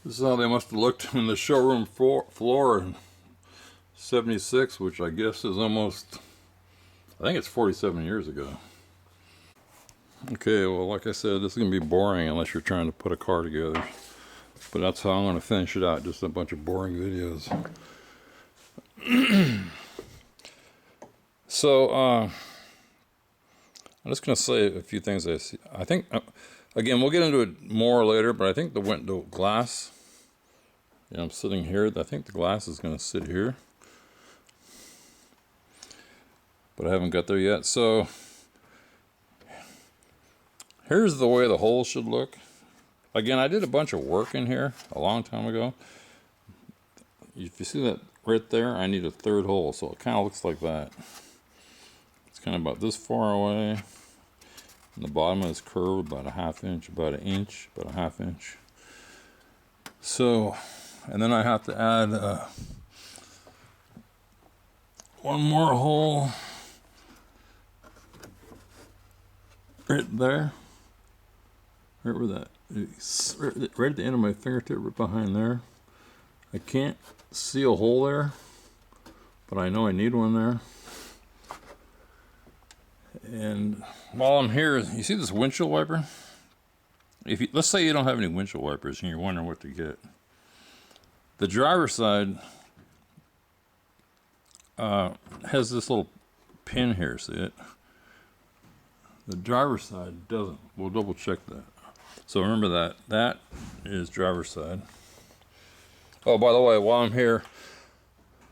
This is how they must have looked in the showroom floor in '76, which I guess is almost, I think it's 47 years ago. Okay, well, like I said, this is going to be boring unless you're trying to put a car together. But that's how I'm going to finish it out, just a bunch of boring videos. So, I'm just going to say a few things I see. I think, again, we'll get into it more later, but I think the window glass, I'm sitting here, I think the glass is going to sit here. But I haven't got there yet. So, here's the way the hole should look. Again, I did a bunch of work in here a long time ago. If you see that right there, I need a third hole, so it kind of looks like that. It's kind of about this far away. And the bottom is curved about a ½ inch, about an inch, about a ½ inch. So, and then I have to add one more hole right there. Right where that, right at the end of my fingertip, right behind there. I can't see a hole there, but I know I need one there. And while I'm here, you see this windshield wiper? Let's say you don't have any windshield wipers and you're wondering what to get. The driver's side has this little pin here, see it? The driver's side doesn't. We'll double check that. So remember that. That is driver's side. Oh, by the way, while I'm here,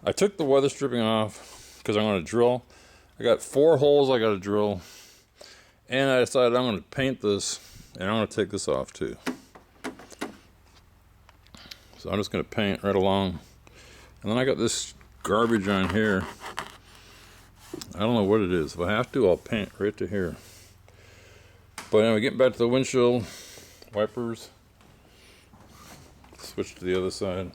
I took the weather stripping off because I'm going to drill. I got 4 holes I got to drill. And I decided I'm going to paint this, and I'm going to take this off too. So I'm just going to paint right along. And then I got this garbage on here. I don't know what it is. If I have to, I'll paint right to here. But anyway, getting back to the windshield wipers. Switch to the other side.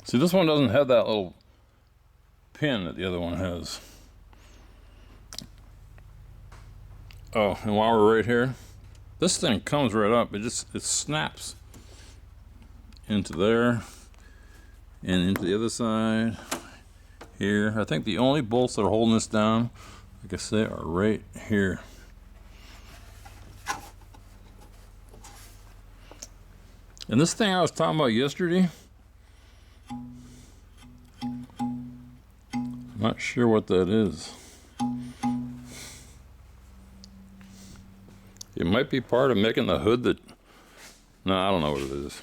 See, this one doesn't have that little pin that the other one has. Oh, and while we're right here, this thing comes right up. It snaps into there and into the other side here. I think the only bolts that are holding this down, like I say, are right here. And this thing I was talking about yesterday, I'm not sure what that is. It might be part of making the hood that, no, I don't know what it is.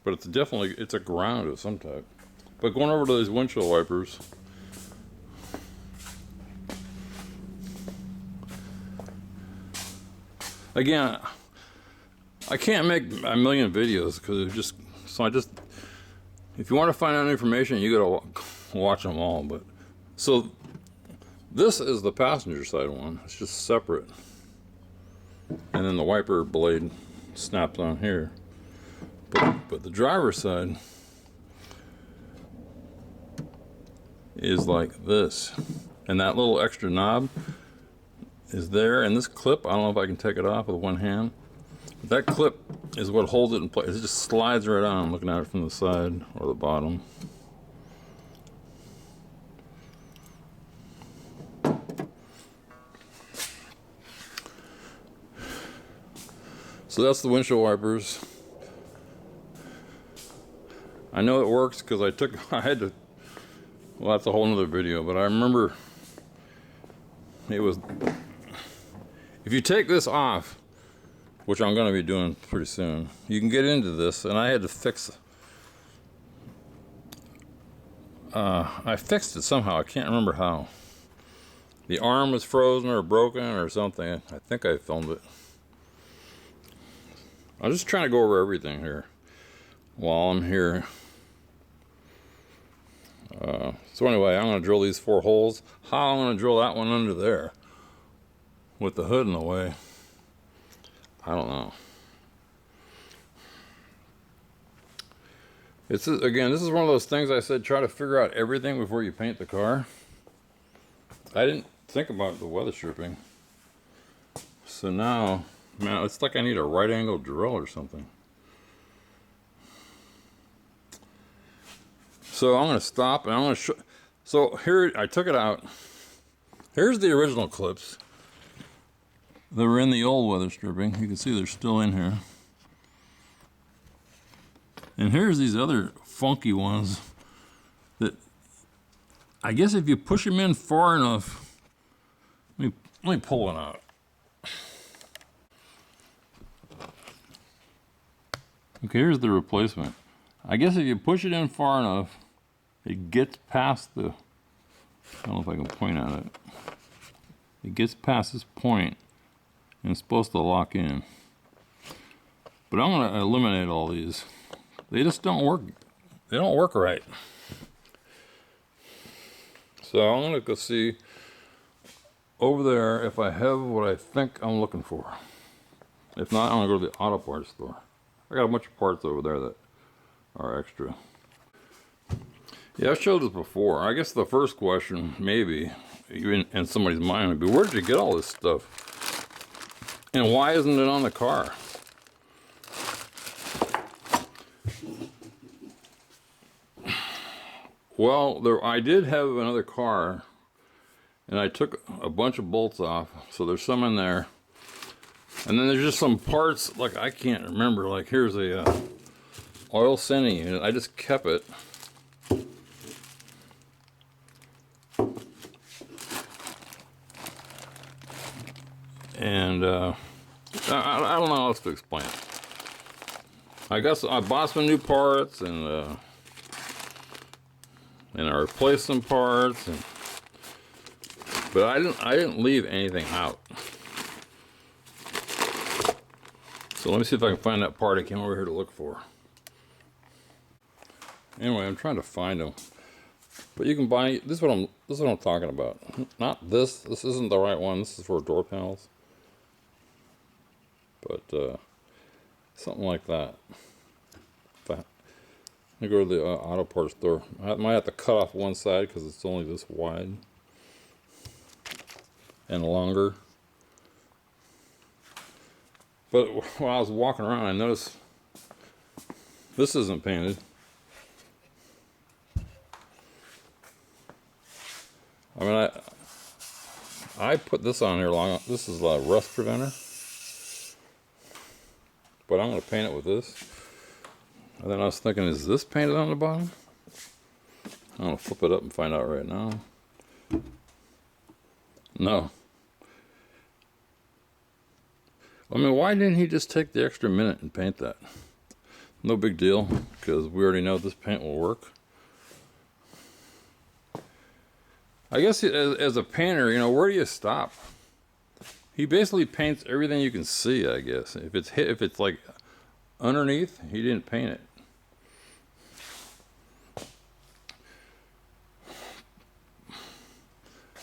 But it's definitely, it's a ground of some type. But going over to these windshield wipers, again, I can't make a million videos because if you want to find out information, you gotta watch them all. But so this is the passenger side one. It's just separate, and then the wiper blade snaps on here. But the driver's side is like this, and that little extra knob is there, and this clip, I don't know if I can take it off with one hand, but that clip is what holds it in place. It just slides right on. I'm looking at it from the side or the bottom. So that's the windshield wipers. I know it works because I had to, well, that's a whole nother video, but I remember it was, if you take this off, which I'm going to be doing pretty soon, you can get into this, and I had to fix, I fixed it somehow, I can't remember how. The arm was frozen or broken or something. I think I filmed it. I'm just trying to go over everything here while I'm here. So anyway, I'm going to drill these 4 holes. How I'm going to drill that one under there with the hood in the way, I don't know. Again, this is one of those things I said, try to figure out everything before you paint the car. I didn't think about the weather stripping. So now, man, it's like I need a right angle drill or something. So I'm going to stop and I'm going to show. So here, I took it out. Here's the original clips. They were in the old weather stripping. You can see they're still in here. And here's these other funky ones that I guess if you push them in far enough, let me pull one out. Okay, here's the replacement. I guess if you push it in far enough, it gets past the, I don't know if I can point at it. It gets past this point and it's supposed to lock in. But I'm going to eliminate all these. They just don't work. They don't work right. So I'm going to go see over there if I have what I think I'm looking for. If not, I'm going to go to the auto parts store. I got a bunch of parts over there that are extra. Yeah, I've showed this before. I guess the first question, maybe, even in somebody's mind, would be, where did you get all this stuff? And why isn't it on the car? Well, I did have another car, and I took a bunch of bolts off, so there's some in there. And then there's just some parts, like I can't remember, like here's a oil sending unit. I just kept it. And I don't know how else to explain it. I guess I bought some new parts and I replaced some parts, but I didn't leave anything out. So let me see if I can find that part I came over here to look for. Anyway, I'm trying to find them. But you can buy, this is what I'm talking about. Not this. This isn't the right one. This is for door panels. But something like that. I go to the auto parts store. I might have to cut off one side because it's only this wide and longer. But when I was walking around, I noticed this isn't painted. I mean, I put this on here long. This is a rust preventer, but I'm going to paint it with this. And then I was thinking, is this painted on the bottom? I'm going to flip it up and find out right now. No. I mean, why didn't he just take the extra minute and paint that? No big deal, because we already know this paint will work. I guess as a painter, you know, where do you stop? He basically paints everything you can see, I guess. If it's like underneath, he didn't paint it.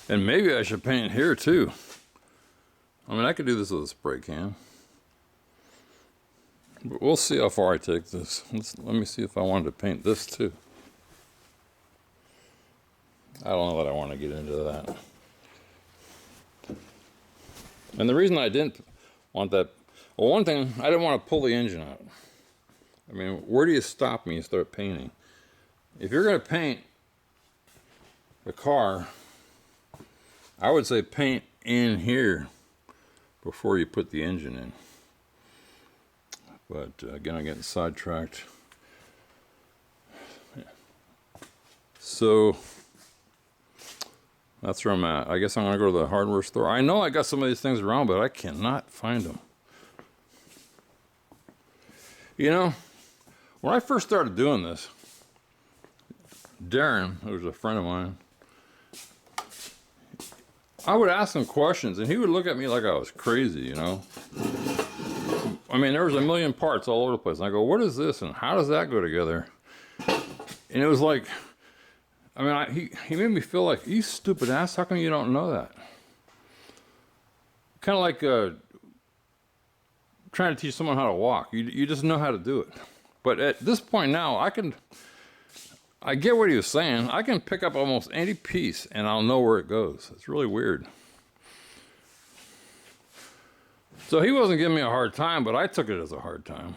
And maybe I should paint here too. I mean, I could do this with a spray can. But we'll see how far I take this. Let me see if I wanted to paint this too. I don't know that I want to get into that. And the reason I didn't want that, well, one thing, I didn't want to pull the engine out. I mean, where do you stop when you start painting? If you're going to paint the car, I would say paint in here before you put the engine in. But again, I'm getting sidetracked. So that's where I'm at. I guess I'm going to go to the hardware store. I know I got some of these things around, but I cannot find them. You know, when I first started doing this, Darren, who was a friend of mine, I would ask him questions, and he would look at me like I was crazy, you know. I mean, there was a million parts all over the place. And I go, what is this, and how does that go together? And it was like, I mean, he made me feel like, you stupid ass, how come you don't know that? Kind of like trying to teach someone how to walk. You just know how to do it. But at this point now, I get what he was saying. I can pick up almost any piece and I'll know where it goes. It's really weird. So he wasn't giving me a hard time, but I took it as a hard time.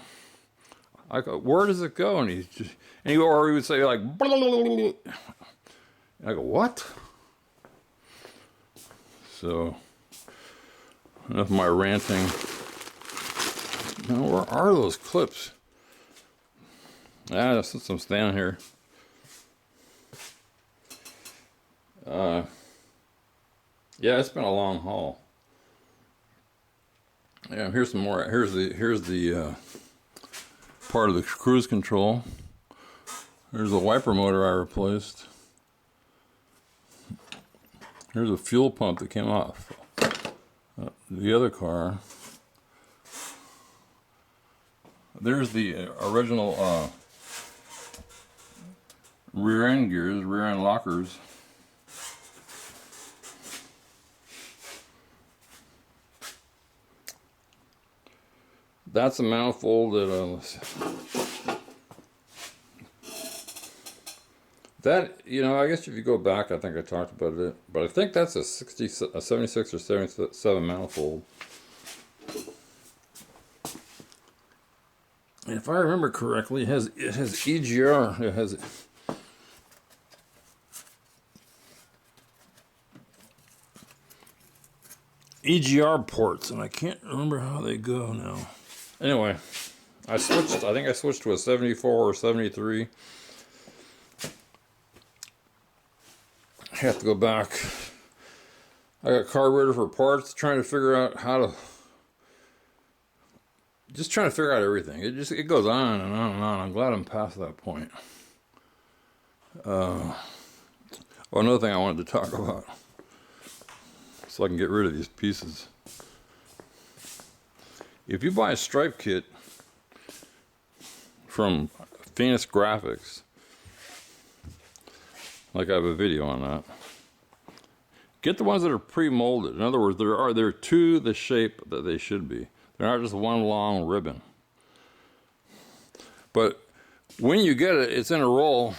I go, where does it go? And or he would say like, blah, blah, blah, blah. I go, what? So, enough of my ranting. Now, where are those clips? Since I'm standing here. Yeah, it's been a long haul. Yeah, here's some more. Here's the part of the cruise control. There's a wiper motor I replaced. Here's a fuel pump that came off the other car. There's the original rear end gears, rear end lockers. That's a manifold that, you know, I guess if you go back, I think I talked about it, but I think that's a 76 or 77 manifold. And if I remember correctly, it has EGR. It has EGR ports, and I can't remember how they go now. Anyway, I think I switched to a 74 or 73. I have to go back. I got carburetor for parts, trying to figure out how to. Just trying to figure out everything. It goes on and on and on. I'm glad I'm past that point. Well, another thing I wanted to talk about, so I can get rid of these pieces. If you buy a stripe kit from Phoenix Graphics, like I have a video on that, get the ones that are pre-molded. In other words, they're to the shape that they should be. They're not just one long ribbon. But when you get it, it's in a roll,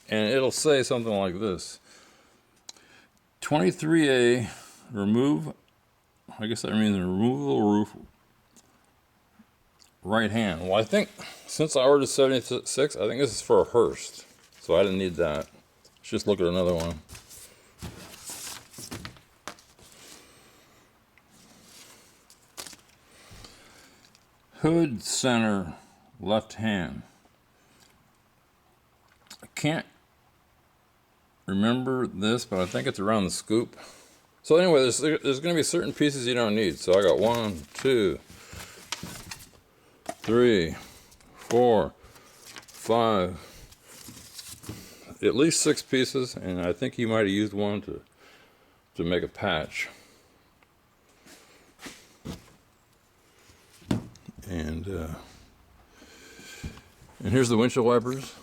and it'll say something like this: 23A, remove, I guess that means removable roof right hand. Well, I think since I ordered 76, I think this is for a Hearst, so I didn't need that. Let's just look at another one. Hood center left hand. I can't remember this, but I think it's around the scoop. So anyway, there's going to be certain pieces you don't need. So I got 1, 2, 3, 4, 5, at least 6 pieces, and I think he might have used one to make a patch. And here's the windshield wipers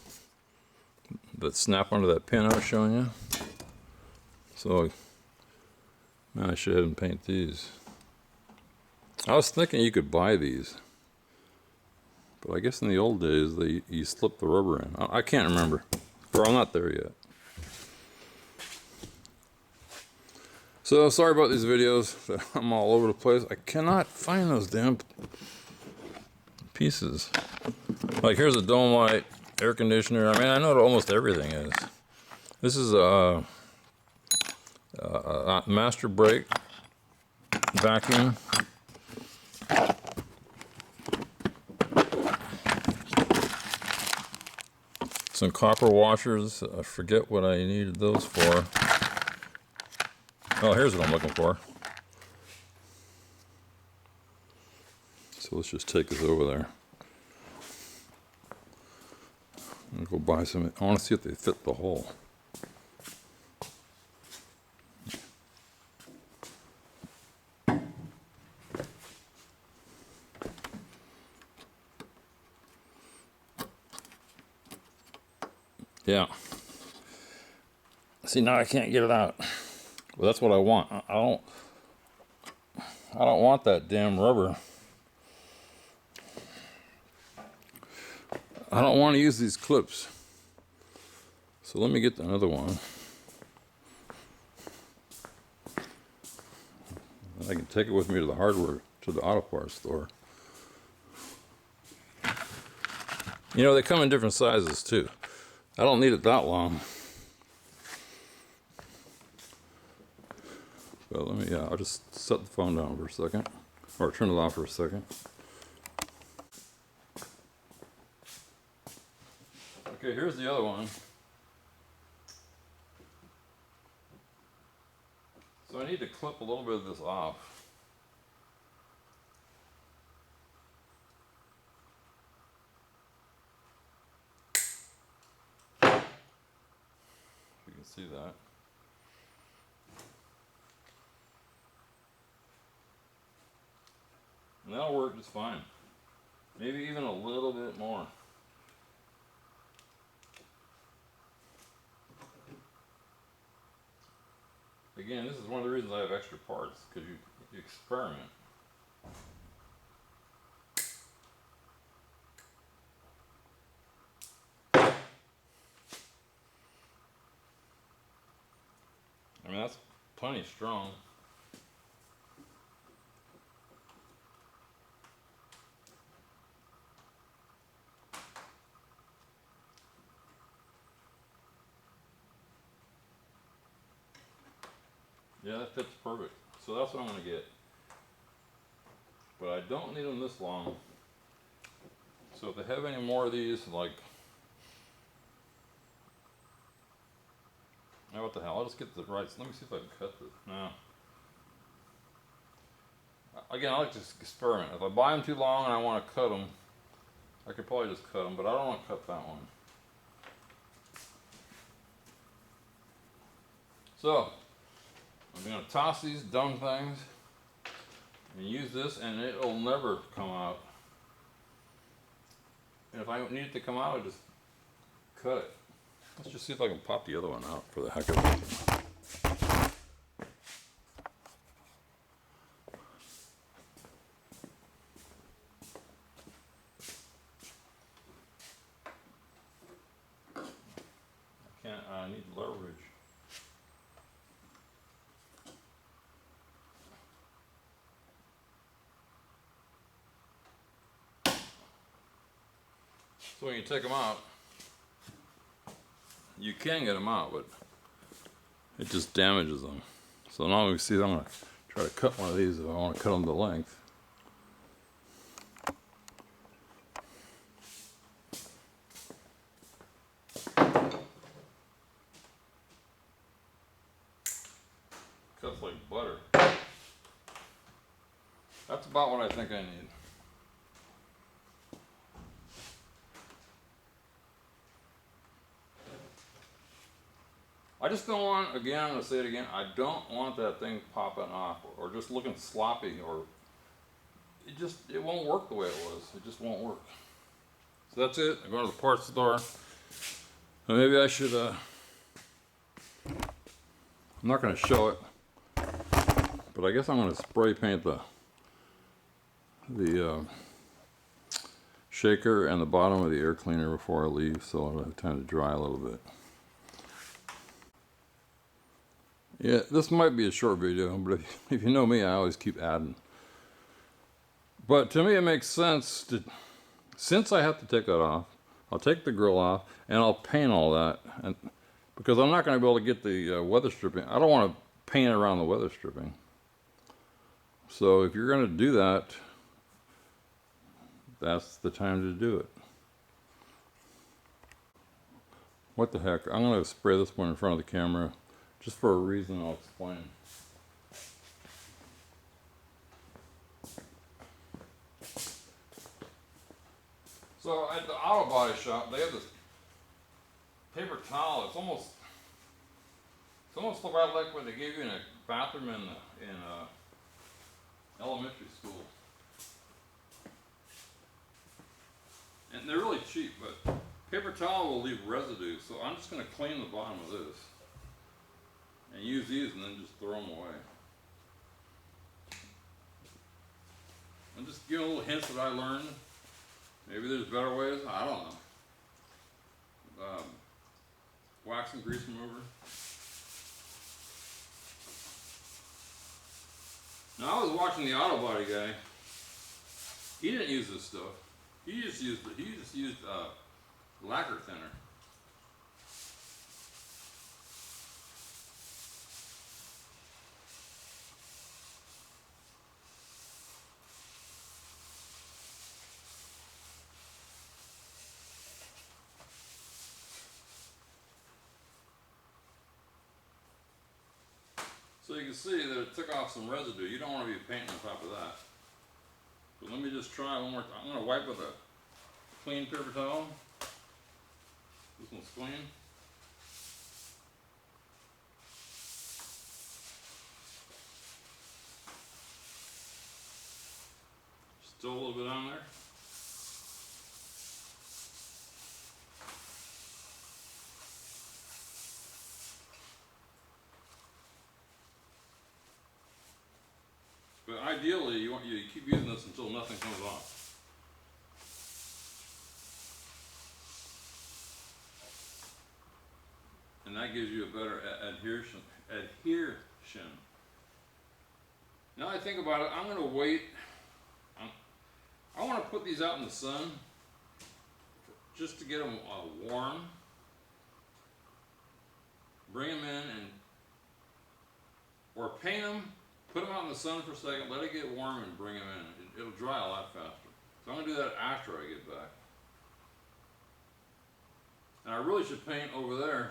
that snap onto that pin I was showing you. So, man, I should have and paint these. I was thinking you could buy these, but I guess in the old days you slip the rubber in. I can't remember, or I'm not there yet. So sorry about these videos. I'm all over the place. I cannot find those damn pieces. Like here's a dome light, air conditioner. I mean, I know what almost everything is. This is a master brake vacuum. Some copper washers. I forget what I needed those for. Oh, here's what I'm looking for. So let's just take this over there. I'm gonna go buy some. I want to see if they fit the hole. Yeah. See, now I can't get it out. Well, that's what I want. I don't want that damn rubber. I don't want to use these clips. So let me get another one. I can take it with me to the hardware, to the auto parts store. You know, they come in different sizes too. I don't need it that long. But let me, I'll just set the phone down for a second. Or turn it off for a second. Okay, here's the other one. So I need to clip a little bit of this off. You can see that. And that'll work just fine. Maybe even a little bit more. Again, this is one of the reasons I have extra parts, because you experiment. I mean, that's plenty strong. Yeah, that fits perfect. So that's what I'm going to get. But I don't need them this long. So if they have any more of these, like, oh, what the hell, I'll just get the right, let me see if I can cut this. No. Again, I like to experiment. If I buy them too long and I want to cut them, I could probably just cut them, but I don't want to cut that one. So, I'm going to toss these dumb things and use this, and it'll never come out. And if I need it to come out, I just cut it. Let's just see if I can pop the other one out for the heck of it. I need leverage. So when you take them out, you can get them out, but it just damages them. So now we see, I'm going to try to cut one of these if I want to cut them to length. Cuts like butter. That's about what I think I need. I just don't want, again, I'm going to say it again, I don't want that thing popping off or just looking sloppy, or it won't work the way it was. It just won't work. So that's it. I go to the parts store. Maybe I should, I'm not going to show it, but I guess I'm going to spray paint the shaker and the bottom of the air cleaner before I leave, so I'll have time to dry a little bit. Yeah, this might be a short video, but if you know me, I always keep adding. But to me, it makes sense to, since I have to take that off, I'll take the grill off and I'll paint all that, and because I'm not going to be able to get the weather stripping. I don't want to paint around the weather stripping. So if you're going to do that, that's the time to do it. What the heck? I'm going to spray this one in front of the camera. Just for a reason I'll explain. So at the auto body shop, they have this paper towel. It's almost about like what they gave you in a bathroom in elementary school. And they're really cheap, but paper towel will leave residue. So I'm just going to clean the bottom of this. And use these and then just throw them away. And just give a little hints that I learned. Maybe there's better ways, I don't know. wax and grease remover. Now I was watching the auto body guy. He didn't use this stuff. He just used lacquer thinner. So you can see that it took off some residue. You don't want to be painting on top of that. But let me just try one more time. I'm going to wipe with a clean paper towel. This one's clean. Still a little bit on there. But ideally, you keep using this until nothing comes off. And that gives you a better adhesion. Now I think about it, I'm going to wait. I want to put these out in the sun just to get them warm. Bring them in or paint them, put them out in the sun for a second, let it get warm and bring them in. It'll dry a lot faster. So I'm going to do that after I get back. And I really should paint over there.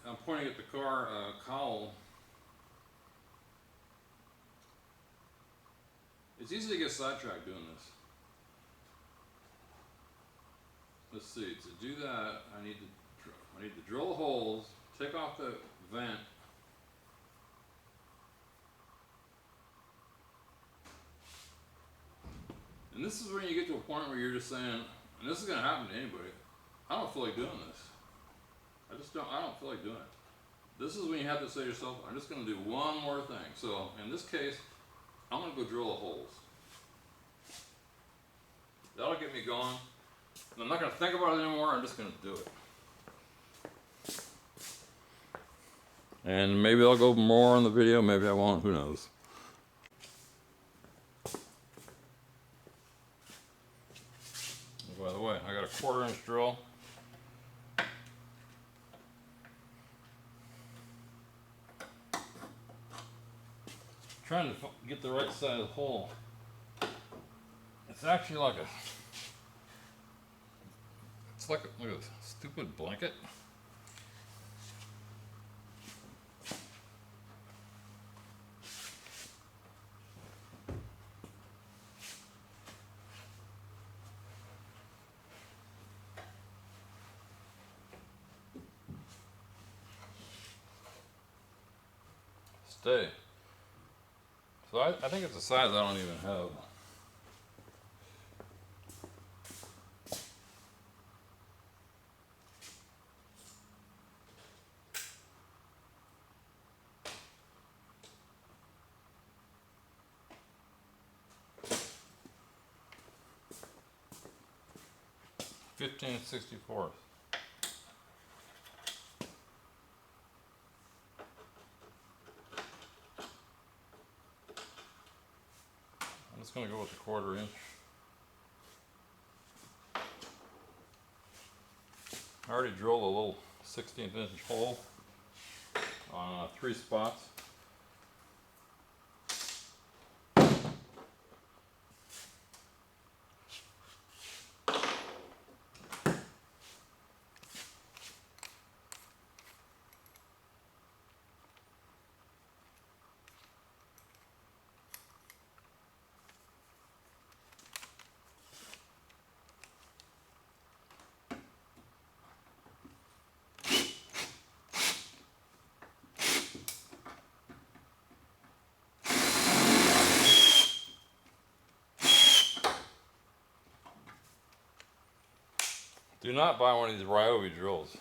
I'm pointing at the car cowl. It's easy to get sidetracked doing this. Let's see, to do that, I need to drill the holes, take off the vent. And this is when you get to a point where you're just saying, and this is going to happen to anybody, I don't feel like doing this. I don't feel like doing it. This is when you have to say to yourself, I'm just going to do one more thing. So in this case, I'm going to go drill the holes. That'll get me going. And I'm not going to think about it anymore, I'm just going to do it. And maybe I'll go more on the video, maybe I won't, who knows. By the way, I got a 1/4-inch drill. Trying to get the right side of the hole. It's actually like look at this stupid blanket. Stay. So I think it's a size I don't even have. $15.64. I'm just going to go with the 1/4 inch. I already drilled a little 16th inch hole on 3 spots. Do not buy one of these Ryobi drills.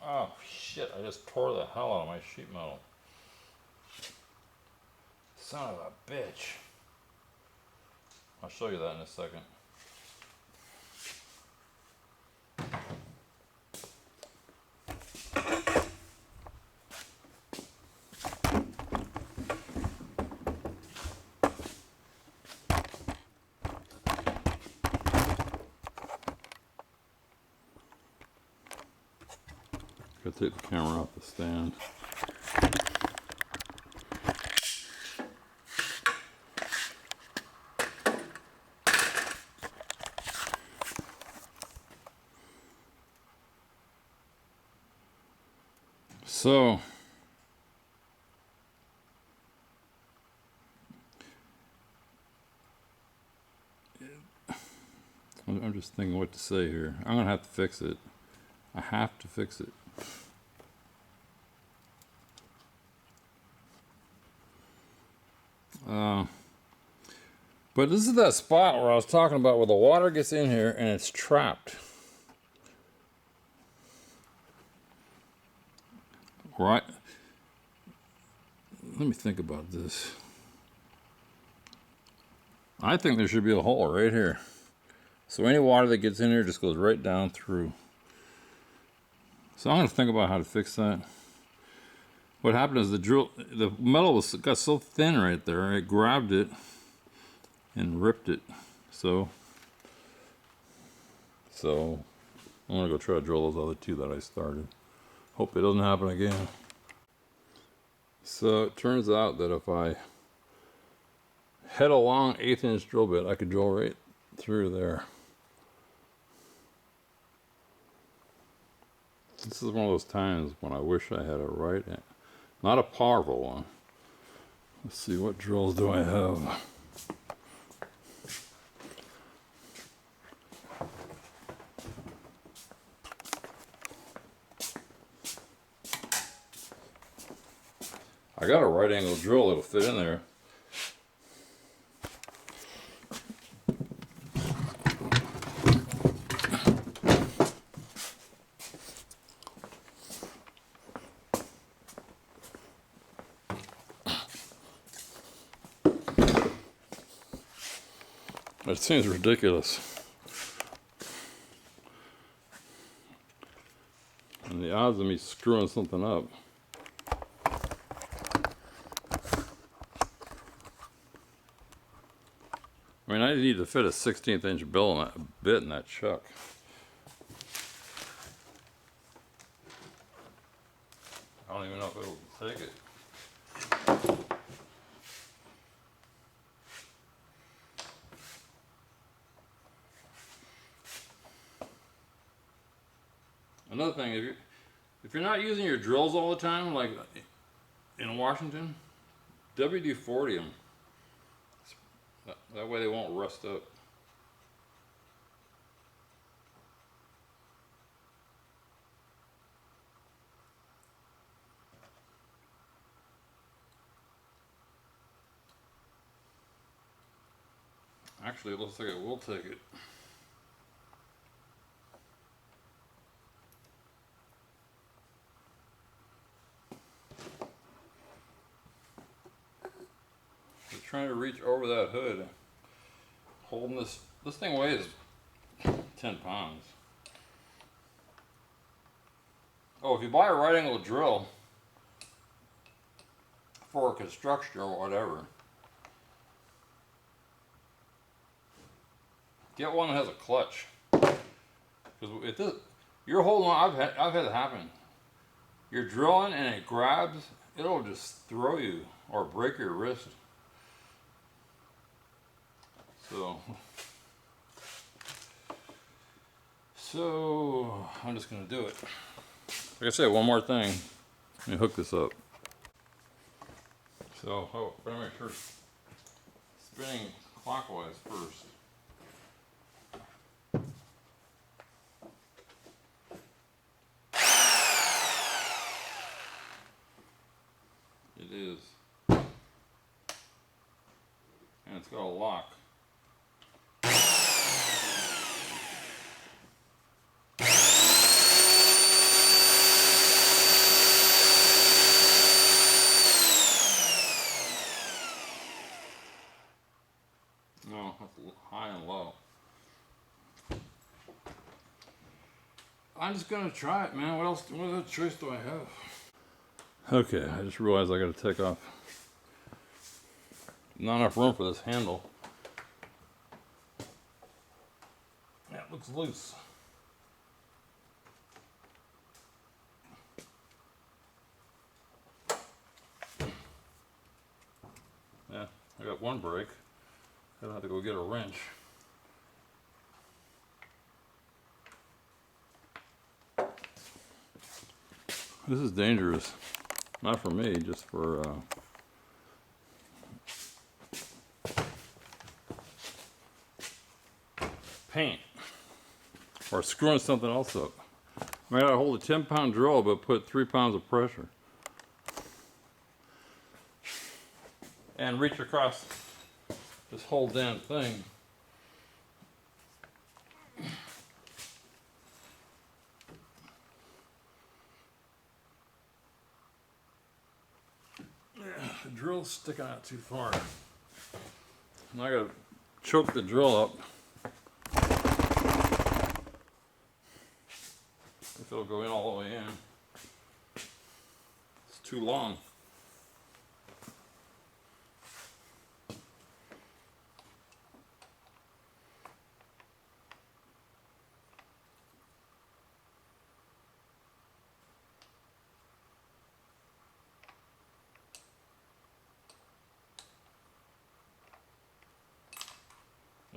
Oh shit, I just tore the hell out of my sheet metal. Son of a bitch. I'll show you that in a second. Gotta take the camera off the stand. So, I'm just thinking what to say here. I'm gonna have to fix it. I have to fix it. But this is that spot where I was talking about where the water gets in here and it's trapped. Right? Let me think about this. I think there should be a hole right here. So any water that gets in here just goes right down through. So I'm going to think about how to fix that. What happened is the metal got so thin right there, it grabbed it and ripped it. So I'm going to go try to drill those other two that I started. Hope it doesn't happen again. So it turns out that if I head a long 1/8 inch drill bit, I could drill right through there. This is one of those times when I wish I had a right, not a powerful one. Let's see, what drills do I have? I got a right angle drill that'll fit in there. It seems ridiculous. And the odds of me screwing something up. I mean, I need to fit a 1/16 inch bit in that chuck. I don't even know if it'll take it. Another thing, if you're not using your drills all the time, like in Washington, WD-40 them. That way they won't rust up. Actually, it looks like it will take it. Just trying to reach over that hood, holding this thing weighs 10 pounds. Oh, if you buy a right angle drill for construction or whatever, get one that has a clutch. Because if this, you're holding on, I've had it happen. You're drilling and it grabs, it'll just throw you or break your wrist. So I'm just gonna do it. Like I said, one more thing. Let me hook this up. So, better make sure it's spinning clockwise first. It is. And it's got a lock. I'm just gonna try it, man. What other choice do I have? Okay, I just realized I gotta take off. Not enough room for this handle. Yeah, it looks loose. Yeah, I got one break. I have to go get a wrench. This is dangerous. Not for me, just for paint. Or screwing something else up. I gotta hold a 10-pound drill but put 3 pounds of pressure. And reach across this whole damn thing. The drill's sticking out too far. Now I gotta choke the drill up. If it'll go in all the way in. It's too long.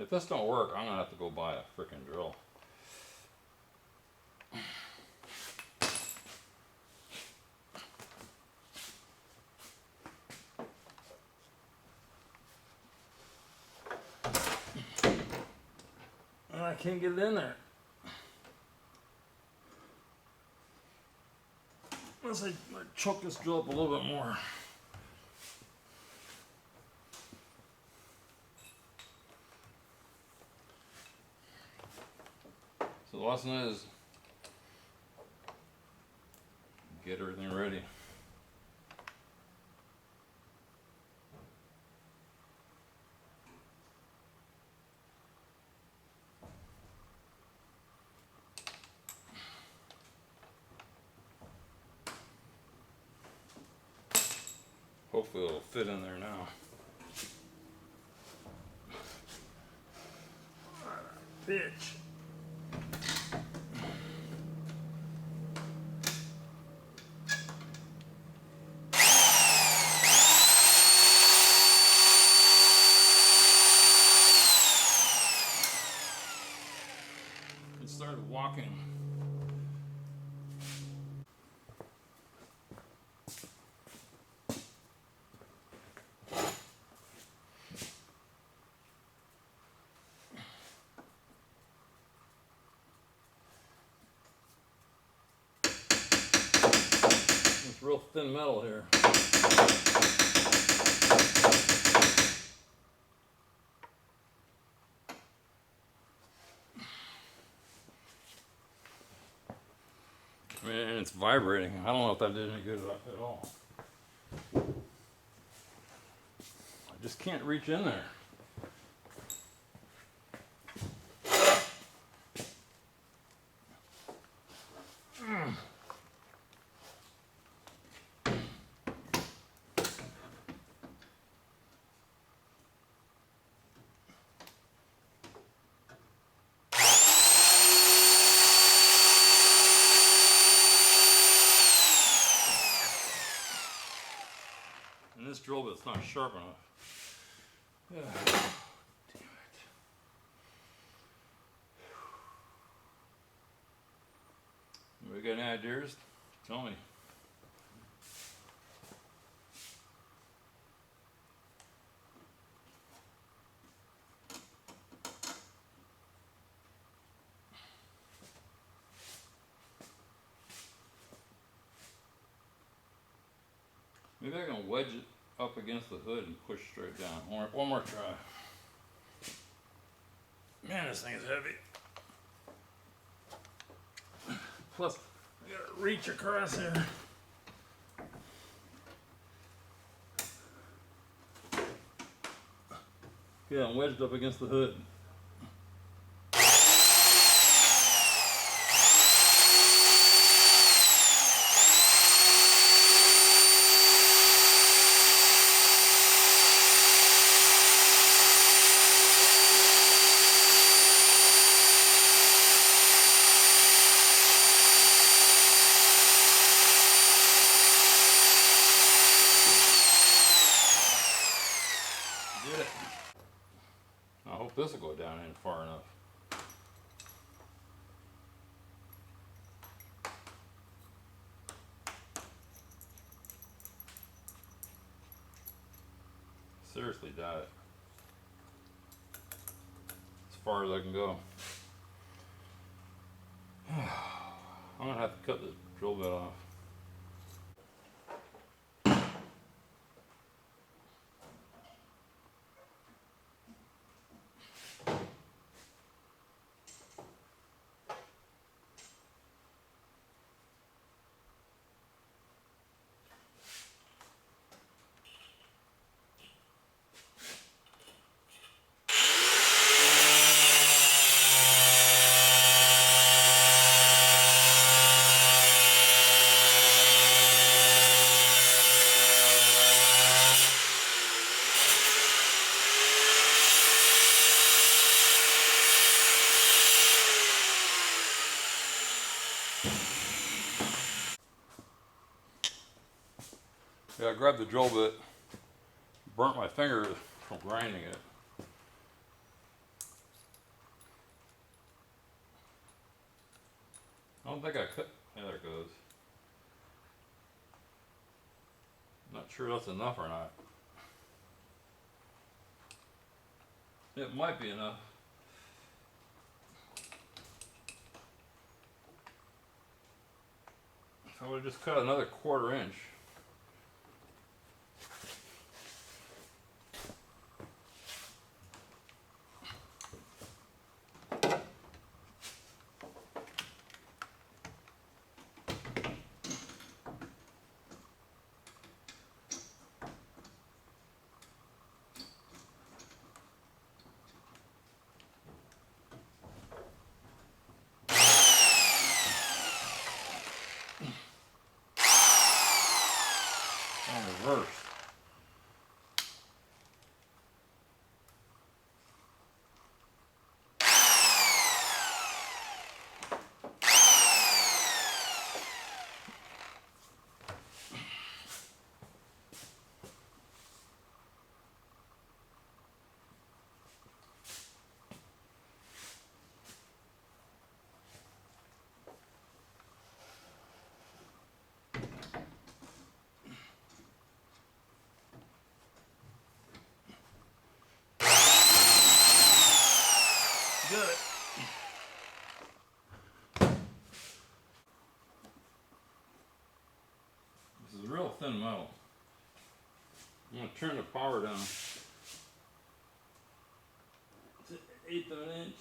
If this don't work, I'm gonna have to go buy a frickin' drill. And I can't get it in there. Unless I choke this drill up a little bit more. So the lesson is, get everything ready. Hopefully it'll fit in there now. Bitch. It started walking. It's real thin metal here. I mean, and it's vibrating. I don't know if that did any good at all. I just can't reach in there. And this drill bit's not sharp enough. Damn it. We got any ideas? Tell me. Maybe I can wedge it up against the hood and push straight down. One more try. Man, this thing is heavy. Plus, I gotta reach across here. Yeah, I'm wedged up against the hood. this will go down in far enough. Seriously, doubt it. As far as I can go. I'm gonna have to cut the drill bit off. Yeah, I grabbed the drill bit, burnt my finger from grinding it. I don't think I cut. Yeah, there it goes. Not sure that's enough or not. It might be enough. If I would have just cut another 1/4 inch. Reverse. Got it. This is real thin metal. I'm going to turn the power down to 1/8 of an inch.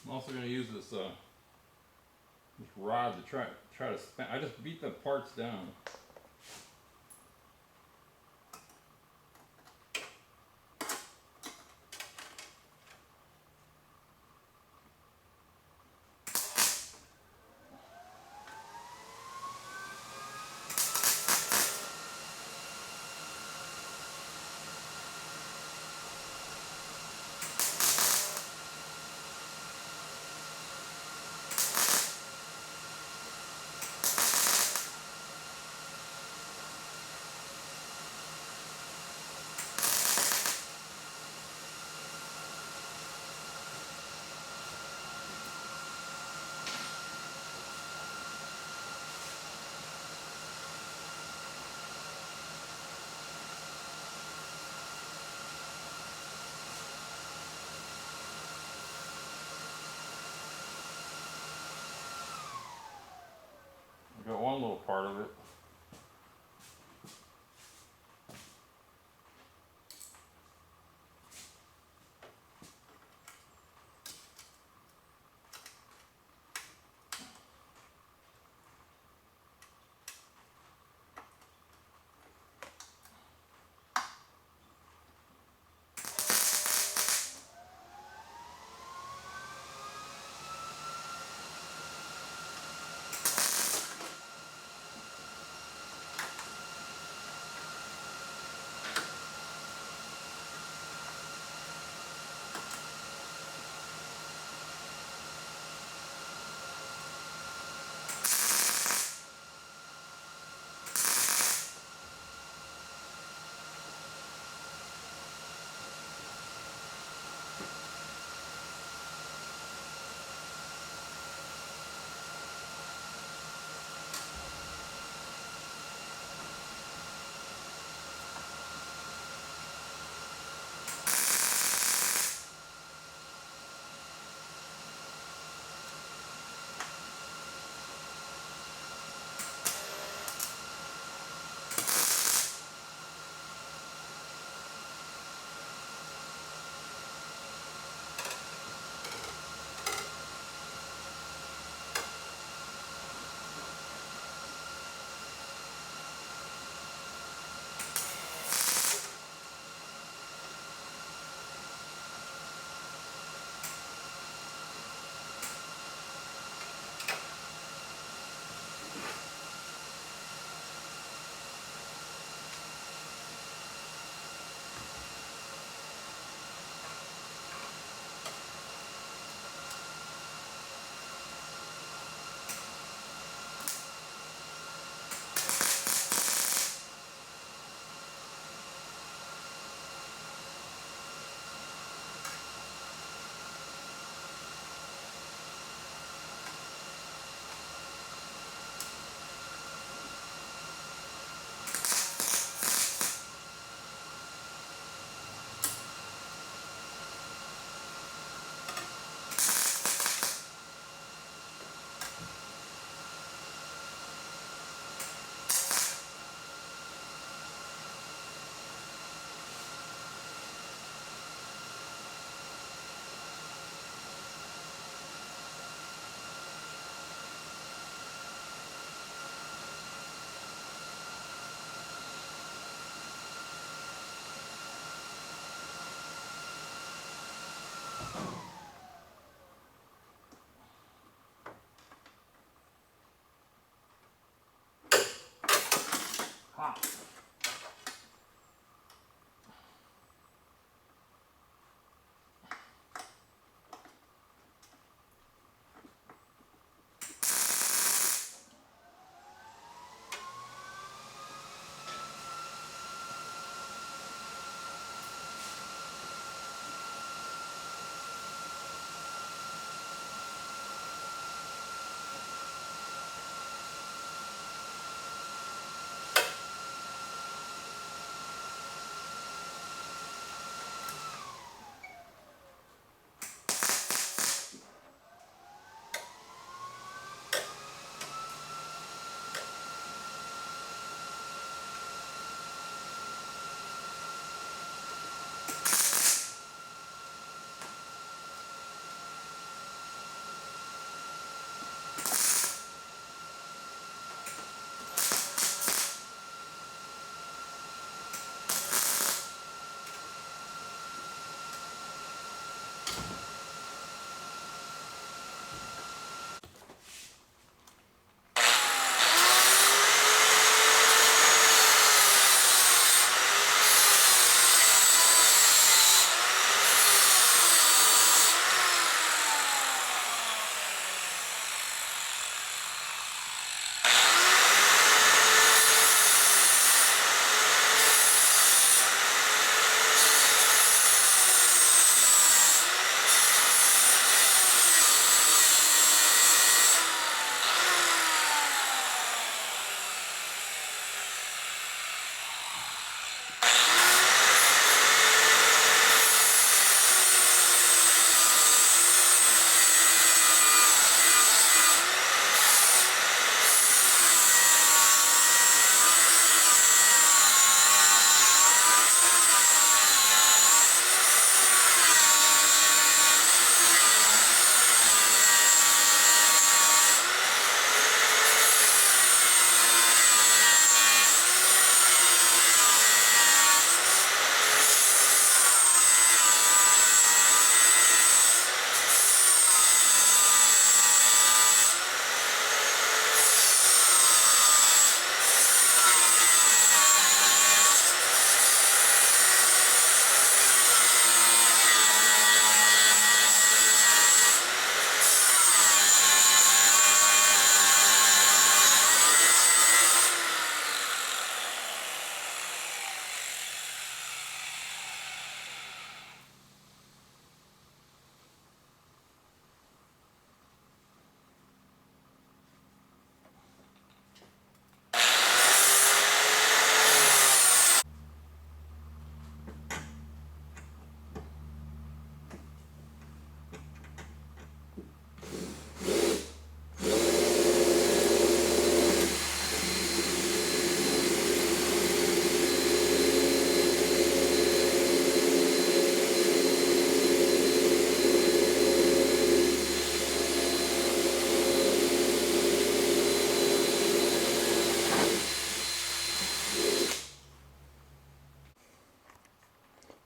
I'm also going to use this rod to try to span. I just beat the parts down. I got one little part of it. Hot.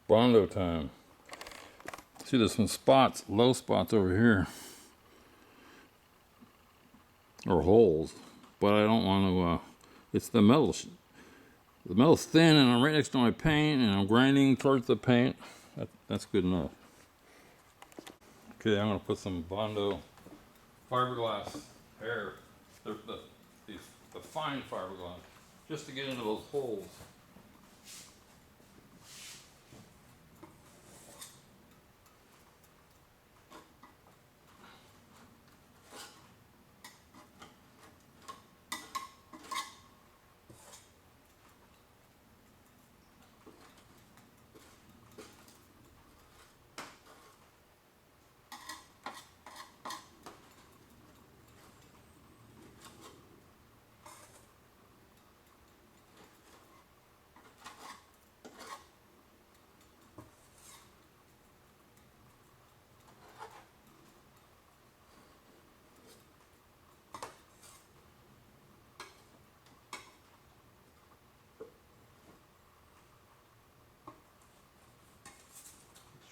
Bondo time. See, there's some spots, low spots over here, or holes, but I don't want to, it's the metal. The metal's thin and I'm right next to my paint and I'm grinding towards the paint. That's good enough. Okay, I'm going to put some Bondo fiberglass hair, the fine fiberglass, just to get into those holes.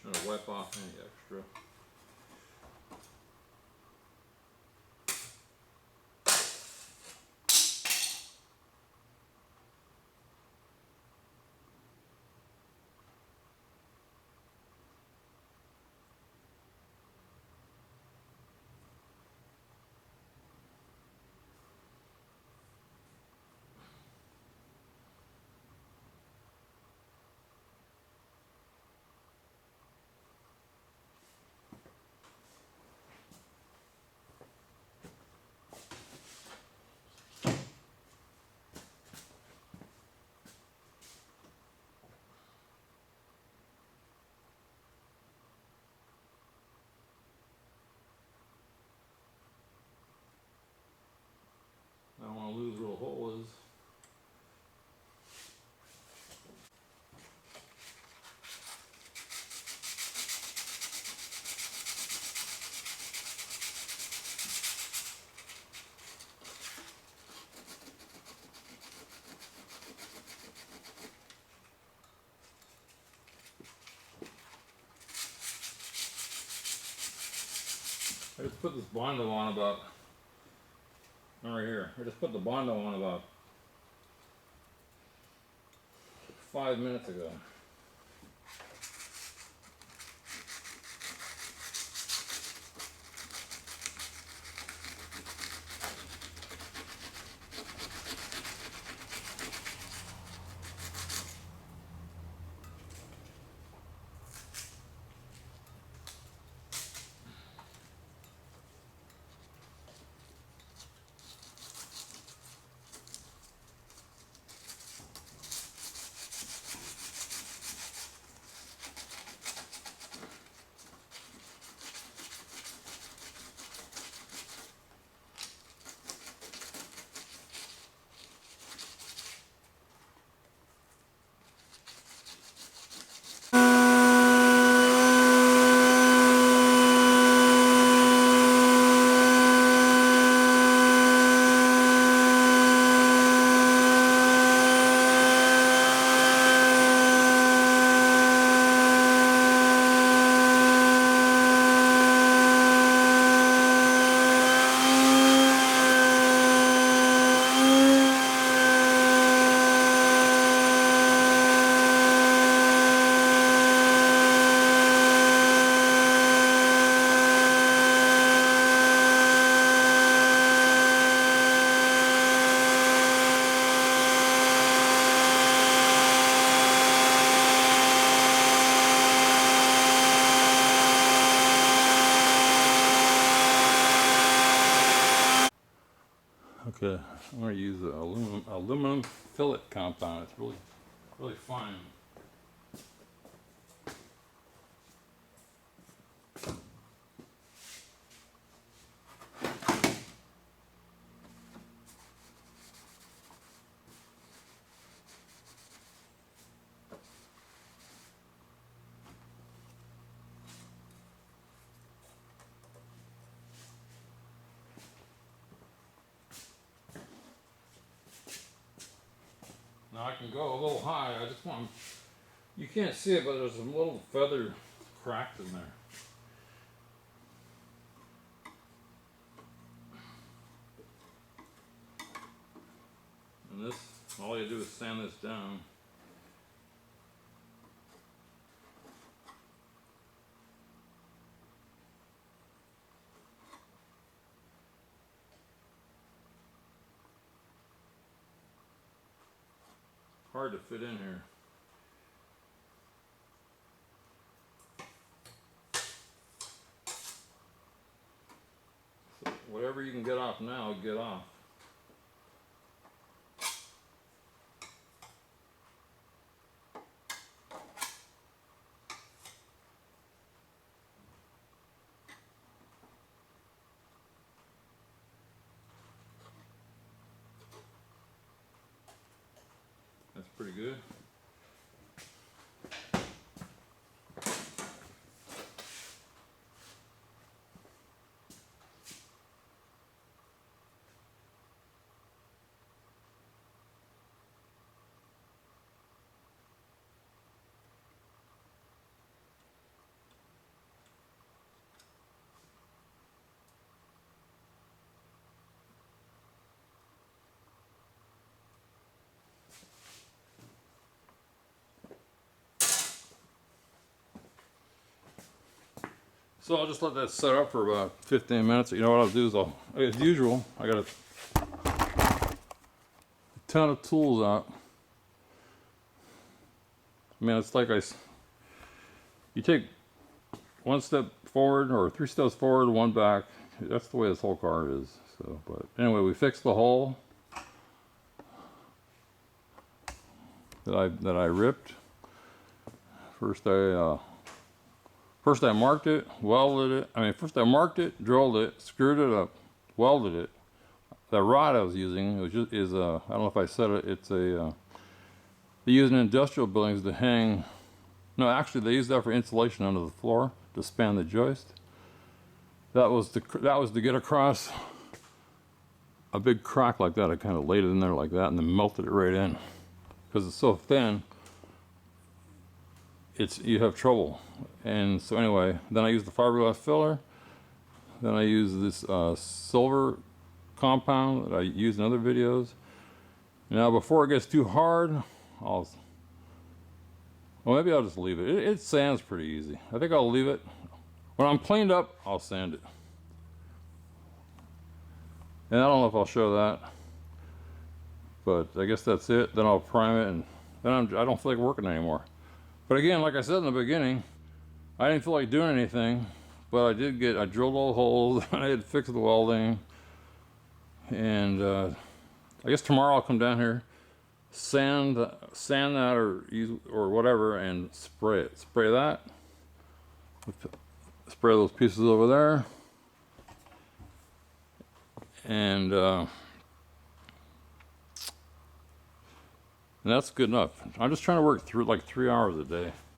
Gonna wipe off any extra. I don't want to lose where the hole is. I just put this Bondo on about, right here, I just put the Bondo on about 5 minutes ago. Okay, I'm going to use the aluminum fillet compound. It's really fine. Now I can go a little high. I just want, you can't see it, but there's some little feather cracks in there. And this, all you do is sand this down. Hard to fit in here. So whatever you can get off now, get off. That's pretty good. So I'll just let that set up for about 15 minutes. You know what I'll do is as usual, I got a ton of tools out. I mean, it's like you take one step forward or 3 steps forward, 1 back. That's the way this whole car is. So, but anyway, we fixed the hole that I ripped. First I marked it, welded it. I mean, first I marked it, drilled it, screwed it up, welded it. The rod I was using I don't know if I said it. It's a they use in industrial buildings to hang. No, actually, they use that for insulation under the floor to span the joist. That was to get across a big crack like that. I kind of laid it in there like that and then melted it right in because it's so thin. You have trouble. And so anyway, then I used the fiberglass filler. Then I used this silver compound that I used in other videos. Now before it gets too hard, well, maybe I'll just leave it. It sands pretty easy. I think I'll leave it. When I'm cleaned up, I'll sand it. And I don't know if I'll show that, but I guess that's it. Then I'll prime it, and then I don't feel like working anymore. But again, like I said in the beginning, I didn't feel like doing anything, but I drilled all the holes, I had fixed the welding, and I guess tomorrow I'll come down here, sand that or whatever, and spray it. Spray that. Spray those pieces over there, and that's good enough. I'm just trying to work through like 3 hours a day.